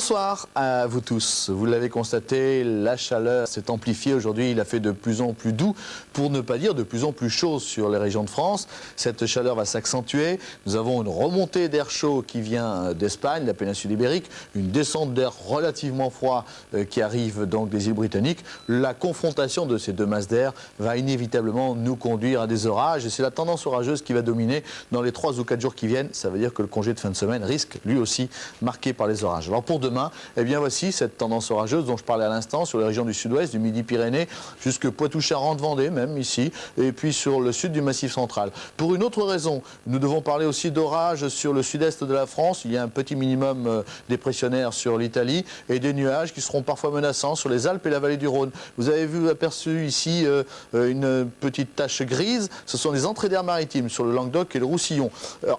Bonsoir à vous tous. Vous l'avez constaté, la chaleur s'est amplifiée aujourd'hui. Il a fait de plus en plus doux, pour ne pas dire de plus en plus chaud sur les régions de France. Cette chaleur va s'accentuer. Nous avons une remontée d'air chaud qui vient d'Espagne, la péninsule ibérique, une descente d'air relativement froid qui arrive donc des îles britanniques. La confrontation de ces deux masses d'air va inévitablement nous conduire à des orages. Et c'est la tendance orageuse qui va dominer dans les 3 ou 4 jours qui viennent. Ça veut dire que le congé de fin de semaine risque lui aussi marqué par les orages. Alors pour demain, eh bien voici cette tendance orageuse dont je parlais à l'instant sur les régions du sud-ouest, du Midi-Pyrénées, jusque Poitou-Charentes, Vendée même ici, et puis sur le sud du Massif central. Pour une autre raison, nous devons parler aussi d'orages sur le sud-est de la France. Il y a un petit minimum dépressionnaire sur l'Italie et des nuages qui seront parfois menaçants sur les Alpes et la vallée du Rhône. Vous avez aperçu ici une petite tache grise. Ce sont des entrées d'air maritimes sur le Languedoc et le Roussillon.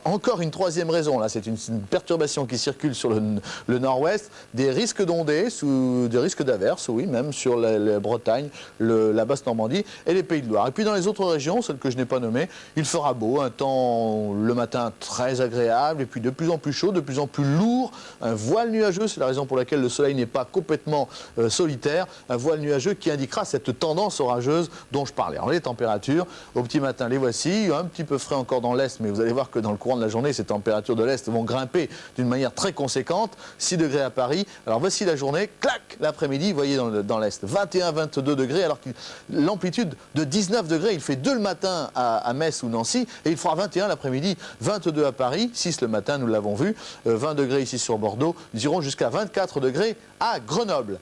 Encore une troisième raison, là c'est une perturbation qui circule sur le nord-ouest, des risques d'ondées, des risques d'averses, oui, même sur la Bretagne, la Basse-Normandie et les Pays de Loire. Et puis dans les autres régions, celles que je n'ai pas nommées, il fera beau, un temps le matin très agréable et puis de plus en plus chaud, de plus en plus lourd, un voile nuageux, c'est la raison pour laquelle le soleil n'est pas complètement solitaire, un voile nuageux qui indiquera cette tendance orageuse dont je parlais. Alors les températures, au petit matin, les voici, un petit peu frais encore dans l'est, mais vous allez voir que dans le courant de la journée, ces températures de l'est vont grimper d'une manière très conséquente, 6 degrés à Paris. Alors voici la journée, clac, l'après-midi, vous voyez dans l'est, 21-22 degrés, alors que l'amplitude de 19 degrés, il fait 2 le matin à Metz ou Nancy, et il fera 21 l'après-midi, 22 à Paris, 6 le matin, nous l'avons vu, 20 degrés ici sur Bordeaux, nous irons jusqu'à 24 degrés à Grenoble.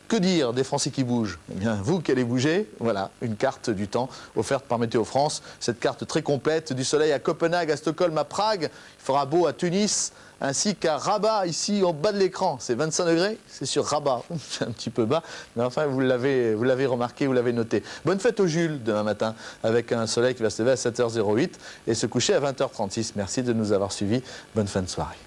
Que dire des Français qui bougent? Eh bien, vous qui allez bouger, voilà, une carte du temps offerte par Météo France. Cette carte très complète, du soleil à Copenhague, à Stockholm, à Prague. Il fera beau à Tunis, ainsi qu'à Rabat, ici en bas de l'écran. C'est 25 degrés, c'est sur Rabat. C'est un petit peu bas, mais enfin, vous l'avez remarqué, vous l'avez noté. Bonne fête au Jules demain matin, avec un soleil qui va se lever à 7h08 et se coucher à 20h36. Merci de nous avoir suivis. Bonne fin de soirée.